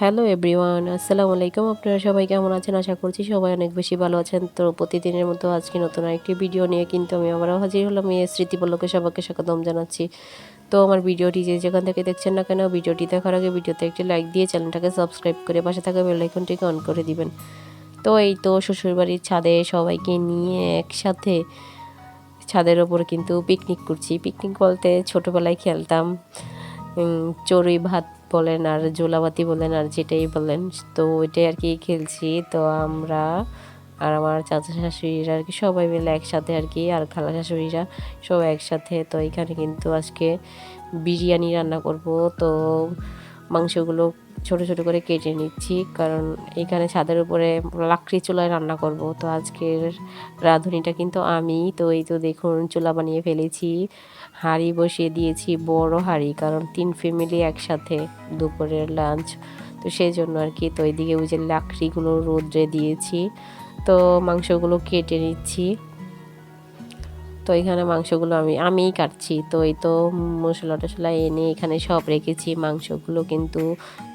Hello everyone, আসসালামু আলাইকুম। আপনারা সবাই কেমন আছেন? আশা করছি সবাই অনেক বেশি ভালো আছেন। তো প্রতিদিনের মতো আজকে নতুন আরেকটি ভিডিও নিয়ে কিন্তু আমি আবারও হাজির হলাম। স্মৃতি পল্লকে সবাইকে স্বাগতম জানাচ্ছি। তো আমার ভিডিওটি যে যেখান থেকে দেখছেন না কেন, ভিডিওটি দেখার আগে ভিডিওতে একটি লাইক দিয়ে চ্যানেলটাকে সাবস্ক্রাইব করে পাশে থাকা বেল আইকনটিকে অন করে দিবেন। তো এই তো শ্বশুরবাড়ির ছাদে সবাইকে নিয়ে একসাথে ছাদের ওপর কিন্তু পিকনিক করছি। পিকনিক বলতে ছোটোবেলায় খেলতাম চড়ুই ভাত বলেন আর জোলাবাতি বলেন আর যেটাই বলেন, তো ওইটাই আর কি খেলছি। তো আমরা আর আমার চাচা শাশুড়িরা আর কি সবাই মিলে একসাথে আর কি, আর খালা শাশুড়িরা সবাই একসাথে। তো এখানে কিন্তু আজকে বিরিয়ানি রান্না করব। তো মাংসগুলো ছোট ছোট করে কেটে নিচ্ছি, কারণ এখানে ছাদের উপরে লাকড়ি চুলায় রান্না করব। তো আজকের রাঁধুনিটা কিন্তু আমি। তো এই তো দেখুন চুলা বানিয়ে ফেলেছি, হাঁড়ি বসিয়ে দিয়েছি, বড় হাঁড়ি, কারণ 3 ফ্যামিলি একসাথে দুপুরের লাঞ্চ। তো সেই জন্য আর কি। তো এইদিকে ওই যে লাকড়িগুলো রোদ্রে দিয়েছি, তো মাংসগুলো কেটে নিচ্ছি। তো এখানে মাংসগুলো আমিই কাটছি। তো এই তো মশলা টশলা এনে এখানে সব রেখেছি, মাংসগুলো কিন্তু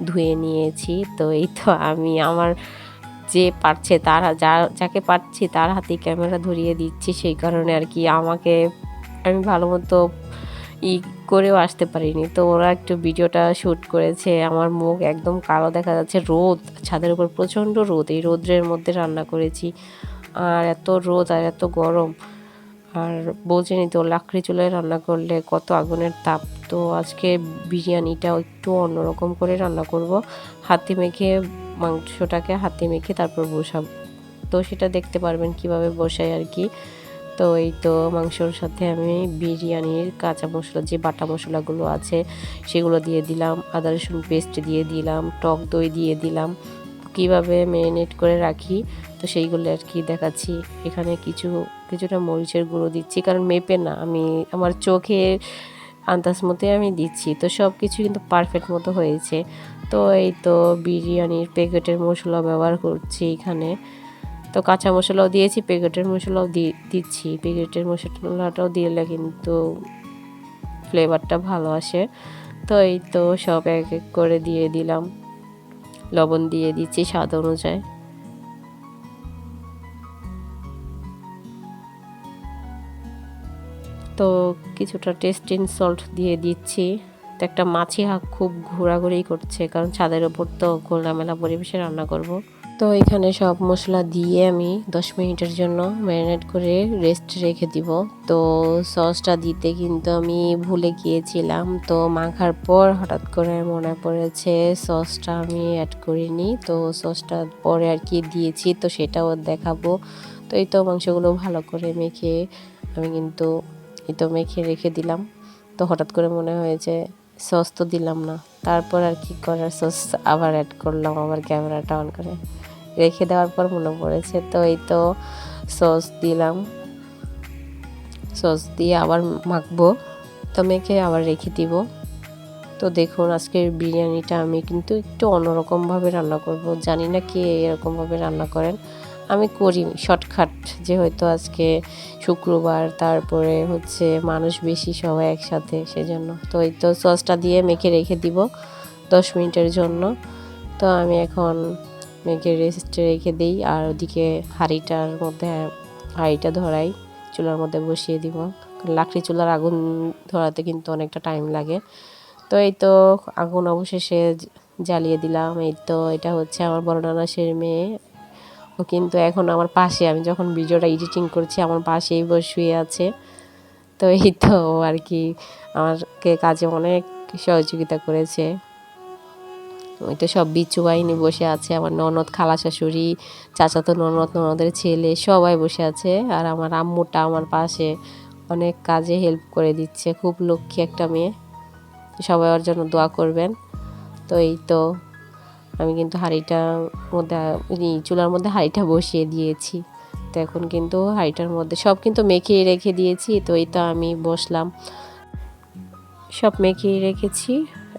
ধুয়ে নিয়েছি। তো এই তো আমি আমার যে পারছে তার যাকে পারছি তার হাতে ক্যামেরা ধরিয়ে দিচ্ছি, সেই কারণে আর কি আমি ভালো মতো ই করেও আসতে পারিনি। তো ওরা একটু ভিডিওটা শ্যুট করেছে, আমার মুখ একদম কালো দেখা যাচ্ছে। রোদ, ছাদের উপর প্রচণ্ড রোদ, এই রোদ্রের মধ্যে রান্না করেছি। আর এত রোদ আর এত গরম, আর বোঝেনি তো লাকড়ি চুলায় রান্না করলে কত আগুনের তাপ। তো আজকে বিরিয়ানিটাও একটু অন্যরকম করে রান্না করব, হাতে মেখে, মাংসটাকে হাতে মেখে তারপর বসাবো। তো সেটা দেখতে পারবেন কিভাবে বসাই আর কি। তো এই তো মাংসর সাথে আমি বিরিয়ানির কাঁচা মশলা, যে বাটা মশলাগুলো আছে সেগুলো দিয়ে দিলাম, আদা রসুন পেস্ট দিয়ে দিলাম, টক দই দিয়ে দিলাম, কিভাবে ম্যারিনেট করে রাখি তো সেইগুলো আর কি দেখাচ্ছি। এখানে কিছুটা মরিচের গুঁড়ো দিচ্ছি, কারণ মেপে না, আমি আমার চোখের আন্দাজ মতে আমি দিচ্ছি। তো সব কিছু কিন্তু পারফেক্ট মতো হয়েছে। তো এই তো বিরিয়ানির প্যাকেটের মশলা ব্যবহার করছি এখানে। তো কাঁচা মশলাও দিয়েছি, প্যাকেটের মশলাও দিচ্ছি। প্যাকেটের মশলাটাও দিলে কিন্তু ফ্লেভারটা ভালো আসে। তো এই তো সব এক এক করে দিয়ে দিলাম, লবণ দিয়ে দিচ্ছি স্বাদ অনুযায়ী। তো কিছুটা টেস্টিং সল্ট দিয়ে দিচ্ছি। তো একটা মাছি খুব ঘোরাঘুরি করছে, কারণ ছাদের ওপর তো খোলামেলা পরিবেশে রান্না করব। তো এখানে সব মশলা দিয়ে আমি 10 মিনিটের জন্য ম্যারিনেট করে রেস্ট রেখে দিব। তো সসটা দিতে কিন্তু আমি ভুলে গিয়েছিলাম। তো মাখার পর হঠাৎ করে মনে পড়েছে সসটা আমি অ্যাড করিনি। তো সসটা পরে আর কি দিয়েছি, তো সেটাও দেখাবো। তো এই তো মাংসগুলো ভালো করে মেখে আমি কিন্তু এই তো মেখে রেখে দিলাম। তো হঠাৎ করে মনে হয়েছে সস তো দিলাম না, তারপর আর কি করার, সস আবার অ্যাড করলাম, আবার ক্যামেরাটা অন করে রেখে দেওয়ার পর মনে পড়েছে। তো এই তো সস দিলাম, সস দিয়ে আবার মাখবো। তো মেখে আবার রেখে দিব। তো দেখুন আজকের বিরিয়ানিটা আমি কিন্তু একটু অন্যরকমভাবে রান্না করব। জানি না কে এরকমভাবে রান্না করেন, আমি করি শর্টকাট, যে হয়তো আজকে শুক্রবার, তারপরে হচ্ছে মানুষ বেশি সবাই একসাথে, সেজন্য। তো এই তো সসটা দিয়ে মেখে রেখে দিব 10 মিনিটের জন্য। তো আমি এখন মেখে রেস্টে রেখে দিই, আর ওদিকে হাঁড়িটা ধরাই, চুলার মধ্যে বসিয়ে দিব। লাকড়ি চুলার আগুন ধরাতে কিন্তু অনেকটা টাইম লাগে। তো এই তো আগুন অবশেষে জ্বালিয়ে দিলাম। এই তো এটা হচ্ছে আমার বড় নানাসের মেয়ে, ও কিন্তু এখন আমার পাশে, আমি যখন ভিডিওটা এডিটিং করছি আমার পাশেই শুয়ে আছে। তো এই তো আর কি আমাকে কাজে অনেক সহযোগিতা করেছে। ওই তো সব বিচু বাহিনী বসে আছে, আমার ননদ, খালা শাশুড়ি, চাচাতো ননদ, ননদের ছেলে সবাই বসে আছে। আর আমার আম্মুটা আমার পাশে অনেক কাজে হেল্প করে দিচ্ছে, খুব লক্ষ্মী একটা মেয়ে। সবাই ওর জন্য দোয়া করবেন। তো এই তো আমি কিন্তু চুলার মধ্যে হাঁড়িটা বসিয়ে দিয়েছি। তো এখন কিন্তু হাঁড়িটার মধ্যে সব কিন্তু মেখেই রেখে দিয়েছি। তো এই তো আমি বসলাম, সব মেখেই রেখেছি।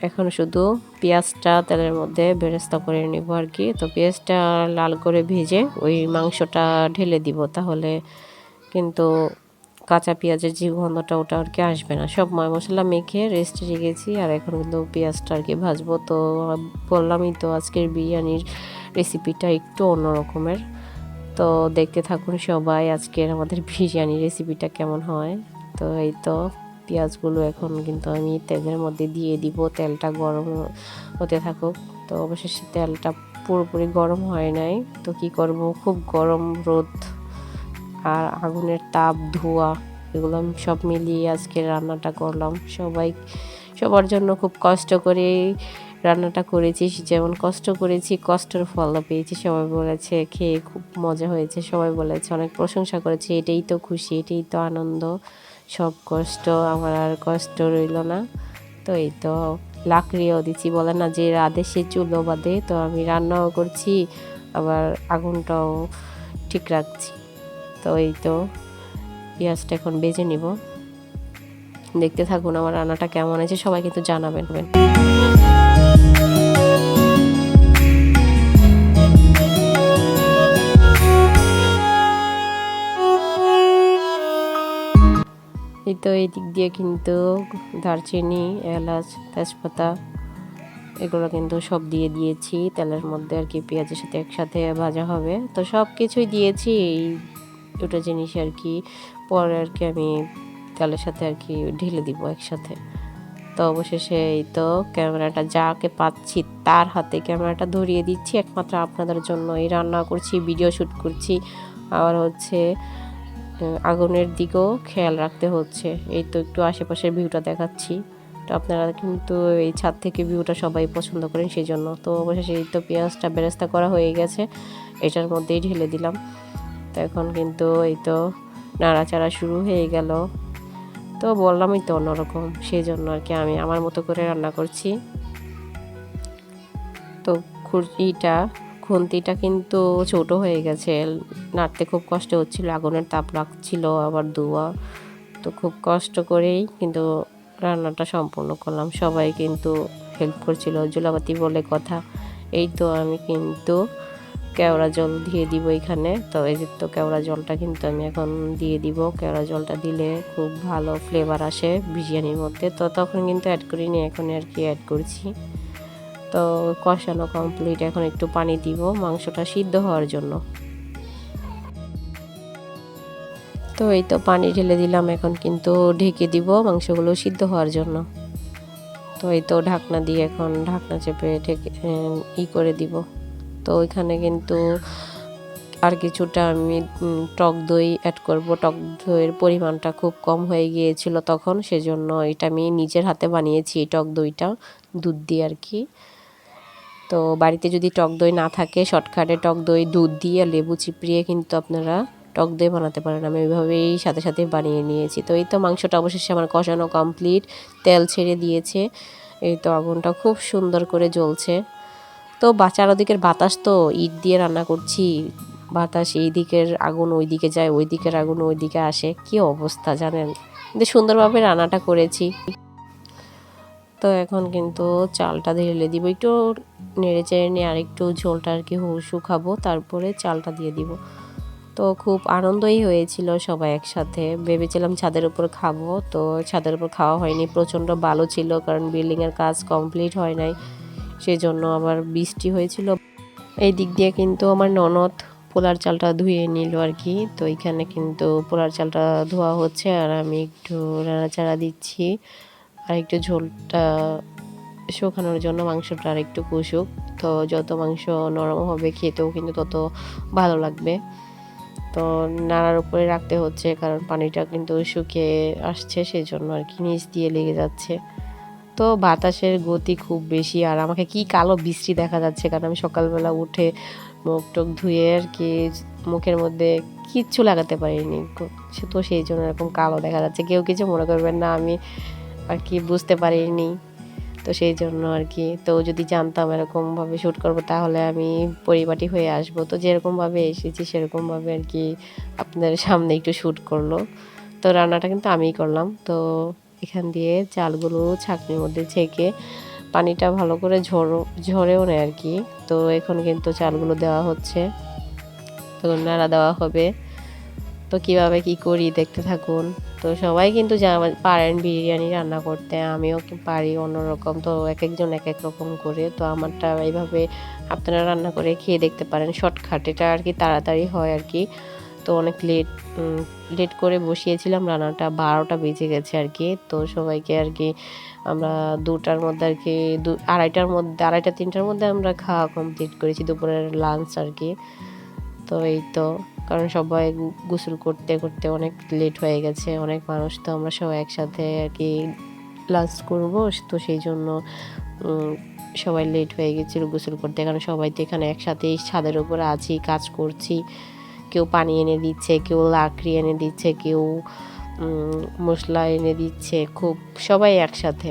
এখন শুধু পেঁয়াজটা তেলের মধ্যে বেরেস্তা করে নেব আর কি। তো পেঁয়াজটা লাল করে ভেজে ওই মাংসটা ঢেলে দিব, তাহলে কিন্তু কাঁচা পেঁয়াজের যে গন্ধটা ওটা আর কি আসবে না। সব মশলা মেখে রেস্টে রেখেছি, আর এখন কিন্তু পেঁয়াজটা আর কি ভাজবো। তো বললামই তো আজকের বিরিয়ানির রেসিপিটা একটু অন্য রকমের। তো দেখতে থাকুন সবাই আজকের আমাদের বিরিয়ানি রেসিপিটা কেমন হয়। তো এই তো পেঁয়াজগুলো এখন কিন্তু আমি তেলের মধ্যে দিয়ে দিব, তেলটা গরম হতে থাকুক। তো অবশেষে তেলটা পুরোপুরি গরম হয় নাই, তো কি করব, খুব গরম রোদ আর আগুনের তাপ, ধোঁয়া, এগুলো আমি সব মিলিয়ে আজকে রান্নাটা করলাম। সবার জন্য খুব কষ্ট করে রান্নাটা করেছি। যেমন কষ্ট করেছি, কষ্টের ফলও পেয়েছি। সবাই বলেছে খেয়ে খুব মজা হয়েছে, সবাই বলেছে, অনেক প্রশংসা করেছে। এটাই তো খুশি, এটাই তো আনন্দ। সব কষ্ট আমার আর কষ্ট রইল না। তো এই তো লাকড়িও দিচ্ছি, বলে না যে রাধে সে চুলো বাঁধে। তো আমি রান্নাও করছি, আবার আগুনটাও ঠিক রাখছি। তো এই তো পেঁয়াজটা এখন বেজে নিব। দেখতে থাকুন আমার রান্নাটা কেমন হয়েছে, সবাই কিন্তু জানাবেন। এই তো এই দিক দিয়ে কিন্তু দারচিনি, এলাচ, তেজপাতা এগুলো কিন্তু সব দিয়ে দিয়েছি তেলের মধ্যে আর কি, পেঁয়াজের সাথে একসাথে ভাজা হবে। তো সব কিছুই দিয়েছি, এই দুটো জিনিস আর কি পরে আর কি আমি তেলের সাথে আর কি ঢেলে দিব একসাথে। তো অবশেষে এই তো ক্যামেরাটা যাকে পাচ্ছি তার হাতে ক্যামেরাটা ধরিয়ে দিচ্ছি, একমাত্র আপনাদের জন্য এই রান্না করছি, ভিডিও শ্যুট করছি। আবার হচ্ছে আগুনের দিকেও খেয়াল রাখতে হচ্ছে। এই তো একটু আশেপাশের ভিউটা দেখাচ্ছি। তো আপনারা কিন্তু এই ছাদ থেকে ভিউটা সবাই পছন্দ করেন, সেই জন্য। তো অবশেষে এই তো পেঁয়াজটা বেরেস্তা করা হয়ে গেছে, এটার মধ্যেই ঢেলে দিলাম। তো এখন কিন্তু এই তো নাড়াচাড়া শুরু হয়ে গেল। তো বললামই তো অন্যরকম, সেই জন্য আর কি আমি আমার মতো করে রান্না করছি। তো খুন্তিটা কিন্তু ছোট হয়ে গেছে, নাড়তে খুব কষ্ট হচ্ছিল, আগুনের তাপ লাগছিল, আবার ধোঁয়া। তো খুব কষ্ট করেই কিন্তু রান্নাটা সম্পূর্ণ করলাম। সবাই কিন্তু হেল্প করছিল, জুলাপাতি বলে কথা। এই তো আমি কিন্তু কেওড়া জল দিয়ে দিব এখানে। তো এই যে তো কেওড়া জলটা কিন্তু আমি এখন দিয়ে দিব। কেওড়া জলটা দিলে খুব ভালো ফ্লেভার আসে বিরিয়ানির মধ্যে। তো তখন কিন্তু অ্যাড করিনি, এখন আর কি অ্যাড করছি। তো কষানো কমপ্লিট, এখন একটু পানি দিব মাংসটা সিদ্ধ হওয়ার জন্য। তো এই তো পানি ঢেলে দিলাম, এখন কিন্তু ঢেকে দিব মাংসগুলো সিদ্ধ হওয়ার জন্য। তো এই তো ঢাকনা দিয়ে এখন ঢাকনা চেপে ঢেকে করে দিব। তো ওইখানে কিন্তু আর কিছুটা আমি টক দই অ্যাড করব। টক দইয়ের পরিমাণটা খুব কম হয়ে গিয়েছিল তখন, সেজন্য এটা আমি নিজের হাতে বানিয়েছি এই টক দইটা, দুধ দিয়ে আর কি। তো বাড়িতে যদি টক দই না থাকে, শর্টকাটে টক দই দুধ দিয়ে লেবু চিপড়িয়ে কিন্তু আপনারা টক দই বানাতে পারেন। আমি ওইভাবেই সাথে সাথে বানিয়ে নিয়েছি। তো এই তো মাংসটা অবশেষে আমার কষানো কমপ্লিট, তেল ছেড়ে দিয়েছে। এই তো আগুনটা খুব সুন্দর করে জ্বলছে। তো চারদিকের বাতাস, তো ইট দিয়ে রান্না করছি, বাতাস এই দিকের আগুন ওই দিকে যায়, ওই দিকের আগুন ওই দিকে আসে, কি অবস্থা জানেন। কিন্তু সুন্দরভাবে রান্নাটা করেছি। তো এখন কিন্তু চালটা ঢেলে দিব, একটু নেড়ে চেড়ে নিয়ে আর একটু ঝোলটা আর কি শুকাবো, তারপরে চালটা দিয়ে দিব। তো খুব আনন্দই হয়েছিল সবাই একসাথে। ভেবেছিলাম ছাদের উপর খাবো, তো ছাদের উপর খাওয়া হয়নি, প্রচণ্ড ভালো ছিল, কারণ বিল্ডিংয়ের কাজ কমপ্লিট হয় নাই, সেই জন্য আবার বৃষ্টি হয়েছিল। এই দিক দিয়ে কিন্তু আমার ননদ পোলার চালটা ধুয়ে নিল আর কি। তো এখানে কিন্তু পোলার চালটা ধোয়া হচ্ছে, আর আমি একটু নাড়াচাড়া দিচ্ছি, আর একটু ঝোলটা শুকানোর জন্য, মাংসটা আর একটু কষুক। তো যত মাংস নরম হবে খেতেও কিন্তু তত ভালো লাগবে। তো নাড়ার উপরে রাখতে হচ্ছে, কারণ পানিটা কিন্তু শুকিয়ে আসছে, সেই জন্য আর কি নিচ দিয়ে লেগে যাচ্ছে। তো বাতাসের গতি খুব বেশি, আর আমাকে কি কালো বিশ্রী দেখা যাচ্ছে, কারণ আমি সকালবেলা উঠে মুখ টুক ধুয়ে আর কি মুখের মধ্যে কিচ্ছু লাগাতে পারিনি, তো সেই জন্য এরকম কালো দেখা যাচ্ছে। কেউ কিছু মনে করবেন না, আমি আর কি বুঝতে পারিনি, তো সেই জন্য আর কি। তো যদি জানতাম এরকমভাবে শ্যুট করবো, তাহলে আমি পরিপাটি হয়ে আসবো। তো যেরকমভাবে এসেছি সেরকমভাবে আর কি আপনাদের সামনে একটু শ্যুট করলো। তো রান্নাটা কিন্তু আমিই করলাম। তো এখান দিয়ে চালগুলো ছাঁকনির মধ্যে ছেঁকে পানিটা ভালো করে ঝরেও নেয় আর কি। তো এখন কিন্তু চালগুলো দেওয়া হচ্ছে, তো নাড়া দেওয়া হবে। তো তো কিভাবে কি করি দেখতে থাকুন। তো সবাই কিন্তু পারেন বিরিয়ানি রান্না করতে, আমিও পারি অন্যরকম। তো এক একজন এক এক রকম করে, তো আমারটা এইভাবে আপনারা রান্না করে খেয়ে দেখতে পারেন। শর্টকাট, এটা আর কি তাড়াতাড়ি হয় আর কি। তো অনেক লেট করে বসিয়েছিলাম রান্নাটা, 12টা বেজে গেছে আর কি। তো সবাইকে আর কি আমরা 2টার মধ্যে আর কি 2-2:30টার মধ্যে 2:30-3টার মধ্যে আমরা খাওয়া কমপ্লিট করেছি, দুপুরের লাঞ্চ আর কি। তো এই তো, কারণ সবাই গোসল করতে করতে অনেক লেট হয়ে গেছে, অনেক মানুষ, তো আমরা সবাই একসাথে আর কি লাঞ্চ করবো। তো সেই জন্য সবাই লেট হয়ে গেছিলো গোসল করতে, কারণ সবাই তো এখানে একসাথেই ছাদের উপরে আছি, কাজ করছি। কেউ পানি এনে দিচ্ছে, কেউ লাকড়ি এনে দিচ্ছে, কেউ মশলা এনে দিচ্ছে, খুব সবাই একসাথে।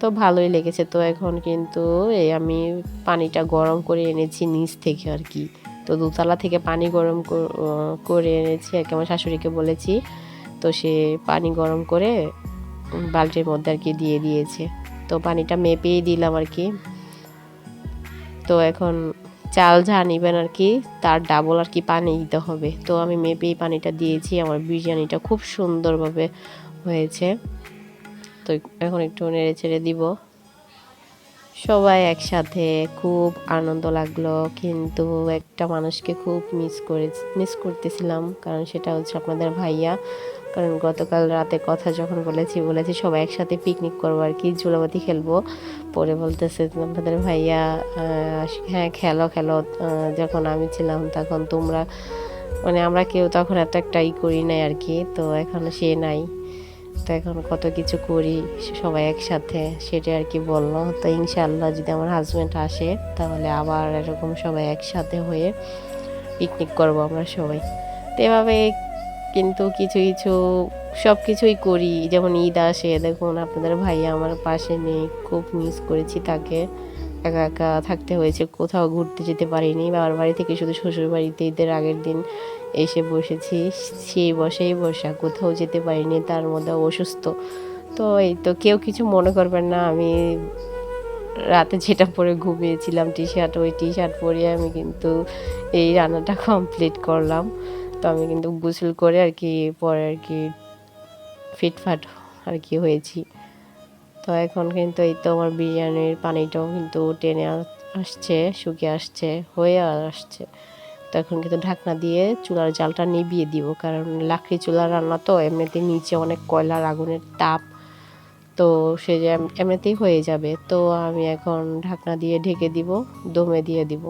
তো ভালোই লেগেছে। তো এখন কিন্তু এই আমি পানিটা গরম করে এনেছি নিচ থেকে আর কি। তো দোতলা থেকে পানি গরম করে এনেছি আর কি, আমার শাশুড়িকে বলেছি। তো সে পানি গরম করে বালতির মধ্যে আর কি দিয়ে দিয়েছে। তো পানিটা মেপেই দিলাম আর কি। তো এখন চাল যা নিবেন আর কি তার ডাবল আর কি পানি দিতে হবে। তো আমি মেপেই পানিটা দিয়েছি, আমার বিরিয়ানিটা খুব সুন্দরভাবে হয়েছে। তো এখন একটু নেড়ে চেড়ে দিব। সবাই একসাথে খুব আনন্দ লাগলো, কিন্তু একটা মানুষকে খুব মিস করতেছিলাম, কারণ সেটা হচ্ছে আপনাদের ভাইয়া। কারণ গতকাল রাতে কথা যখন বলেছি সবাই একসাথে পিকনিক করবো আর কি, ঝুলাবাতি খেলবো। পরে বলতেছে আপনাদের ভাইয়া হ্যাঁ খেলো খেলো, যখন আমি ছিলাম তখন তোমরা মানে আমরা কেউ তখন এত একটাই করি নাই আর কি। তো এখন সে নাই, তো এখন কত কিছু করি সবাই একসাথে, সেটা আর কি বললো। তো ইনশাআল্লাহ যদি আমার হাজব্যান্ড আসে তাহলে আবার এরকম সবাই একসাথে হয়ে পিকনিক করব আমরা সবাই। তো এভাবে কিন্তু কিছু কিছু সব কিছুই করি। যেমন ঈদ আসে, দেখুন আপনাদের ভাইয়া আমার পাশে নেই, খুব মিস করেছি তাকে। একা একা থাকতে হয়েছে, কোথাও ঘুরতে যেতে পারিনি। বাবার বাড়ি থেকে শুধু শ্বশুর বাড়িতে ঈদের আগের দিন এসে বসেছি, সেই বসা, কোথাও যেতে পারিনি, তার মধ্যে অসুস্থ। তো এই তো, কেউ কিছু মনে করবেন না, আমি রাতে যেটা পরে ঘুমিয়েছিলাম ওই টি শার্ট পরে আমি কিন্তু এই রান্নাটা কমপ্লিট করলাম। তো আমি কিন্তু গোসল করে আর কি পরে আর কি ফিটফাট আর কি হয়েছি। তো এখন কিন্তু এই তো আমার বিরিয়ানির পানিটাও কিন্তু টেনে আসছে, শুকিয়ে আসছে, হয়ে আসছে। তো এখন কিন্তু ঢাকনা দিয়ে চুলার জালটা নিভিয়ে দিব, কারণ লাকড়ি চুলার রান্না তো এমনিতে নিচে অনেক কয়লার আগুনের তাপ, তো সে যে এমনিতেই হয়ে যাবে। তো আমি এখন ঢাকনা দিয়ে ঢেকে দিব, দমে দিয়ে দিব।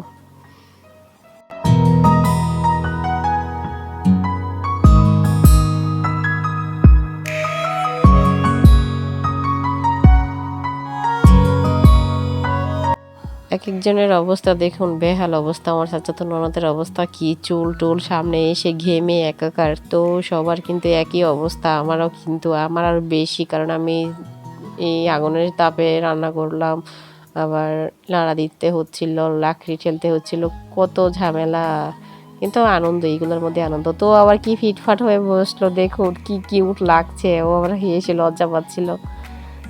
এক একজনের অবস্থা দেখুন, বেহাল অবস্থা। আমার চাচাতো ননদের অবস্থা কি, চুল টুল সামনে এসে ঘেমে একাকার। তো সবার কিন্তু একই অবস্থা, আমারও কিন্তু আমার আরও বেশি, কারণ আমি এই আগুনের তাপে রান্না করলাম, আবার নাড়া দিতে হচ্ছিল, লাকড়ি ঠেলতে হচ্ছিল, কত ঝামেলা। কিন্তু আনন্দ, এইগুলোর মধ্যে আনন্দ। তো আবার কি ফিটফাট হয়ে বসলো, দেখুন কি কিউট লাগছে, ও আবার হেসে লজ্জা পাচ্ছিল,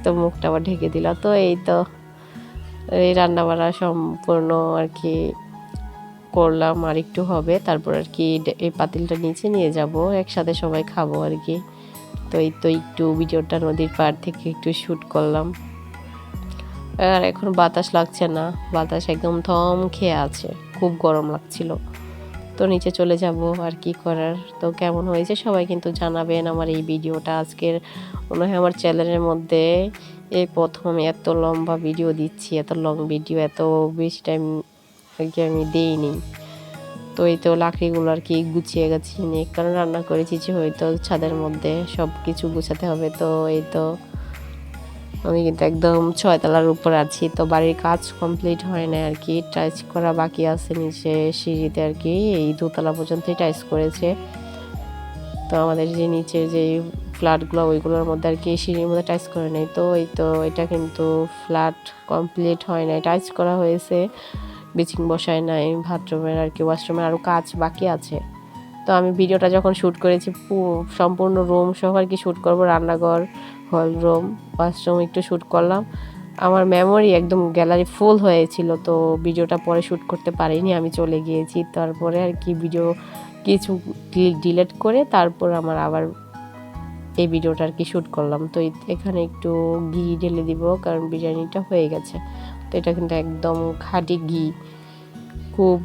তো মুখটা আবার ঢেকে দিল। তো এই তো এই রান্নাবান্না সম্পূর্ণ আর কি করলাম, আর একটু হবে, তারপর আর কি এই পাতিলটা নিচে নিয়ে যাব, একসাথে সবাই খাবো আর কি। তো এই তো একটু ভিডিওটা নদীর পাড় থেকে একটু শ্যুট করলাম। আর এখন বাতাস লাগছে না, বাতাস একদম থম খেয়ে আছে, খুব গরম লাগছিল। তো নিচে চলে যাব, আর কি করার। তো কেমন হয়েছে সবাই কিন্তু জানাবেন আমার এই ভিডিওটা। আজকের মনে হয় আমার চ্যানেলের মধ্যে এই প্রথম এত লম্বা ভিডিও দিচ্ছি, এত লং ভিডিও, এত বেশি টাইম আর কি আমি দিইনি। তো এই তো লাকড়িগুলো আর কি গুছিয়ে নিয়ে, কারণ রান্না করেছি যে হয়তো ছাদের মধ্যে সব কিছু গুছাতে হবে। তো এই তো আমি কিন্তু একদম 6 তলার উপর আছি, তো বাড়ির কাজ কমপ্লিট হয় না আর কি, টাইলস করা বাকি আছে নিচে সিঁড়িতে আর কি, এই 2তলা পর্যন্তই টাইলস করেছে। তো আমাদের যে নিচের যে ফ্ল্যাটগুলো ওইগুলোর মধ্যে আর কি সিঁড়ির মধ্যে টাইলস করে নেই। তো এই তো এটা কিন্তু ফ্ল্যাট কমপ্লিট হয় নাই, টাইলস করা হয়েছে, ব্লিচিং বসায় নাই, বাথরুমের আর কি ওয়াশরুমের আরও কাজ বাকি আছে। তো আমি ভিডিওটা যখন শ্যুট করেছি সম্পূর্ণ রুম সহ আর কি শ্যুট করবো, রান্নাঘর, হল রুম, ওয়াশরুম একটু শ্যুট করলাম। আমার মেমোরি একদম গ্যালারি ফুল হয়েছিল, তো ভিডিওটা পরে শ্যুট করতে পারিনি, আমি চলে গিয়েছি। তারপরে আর কি ভিডিও কিছু ডিলিট করে তারপর আমার আবার এই ভিডিওটা আর কি শ্যুট করলাম। তো এখানে একটু ঘি ঢেলে দিব, কারণ বিরিয়ানিটা হয়ে গেছে। তো এটা কিন্তু একদম খাঁটি ঘি, খুব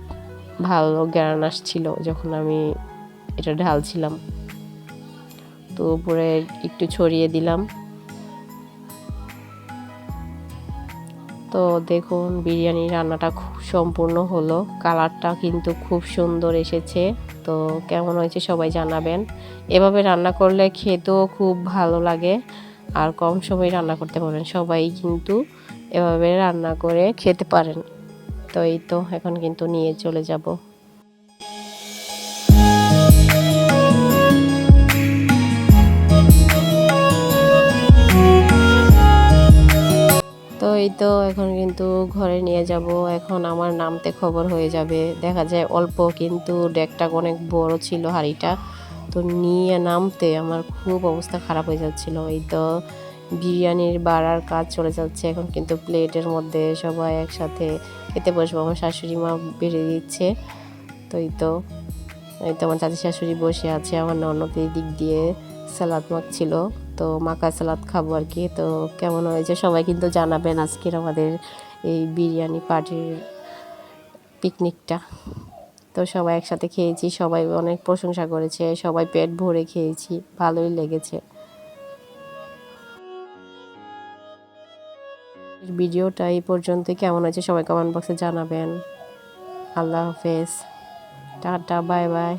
ভালো গ্রান আসছিল যখন আমি এটা ঢালছিলাম। তো উপরে একটু ছড়িয়ে দিলাম। তো দেখুন বিরিয়ানি রান্নাটা খুব সম্পূর্ণ হলো, কালারটা কিন্তু খুব সুন্দর এসেছে। তো কেমন হয়েছে সবাই জানাবেন। এভাবে রান্না করলে খেতেও খুব ভালো লাগে, আর কম সময়ে রান্না করতে পারেন। সবাই কিন্তু এভাবে রান্না করে খেতে পারেন। তো এই তো এখন কিন্তু নিয়ে চলে যাব। তো এই তো এখন কিন্তু ঘরে নিয়ে যাব। এখন আমার নামতে খবর হয়ে যাবে। দেখা যায় অল্প, কিন্তু ডেকটা অনেক বড় ছিল হাঁড়িটা। তো নিয়ে নামতে আমার খুব অবস্থা খারাপ হয়ে যাচ্ছিল। এই তো বিরিয়ানির বাড়ার কাজ চলে যাচ্ছে। এখন কিন্তু প্লেটের মধ্যে সবাই একসাথে খেতে বসবো। আমার শাশুড়ি মা বেড়ে দিচ্ছে। তো এই তো আমার চাচি শাশুড়ি বসে আছে, আমার ননদ এই দিক দিয়ে সালাদ মাখছিল। তো মাখা সালাদ খাবো আর কি। তো কেমন হয়েছে সবাই কিন্তু জানাবেন আজকের আমাদের এই বিরিয়ানি পার্টির পিকনিকটা। তো সবাই একসাথে খেয়েছি, সবাই অনেক প্রশংসা করেছে, সবাই পেট ভরে খেয়েছি, ভালোই লেগেছে। ভিডিওটা এই পর্যন্ত, কেমন হয়েছে সবাই কমেন্ট বক্সে জানাবেন। আল্লাহ হাফেজ, টাটা, বাই বাই।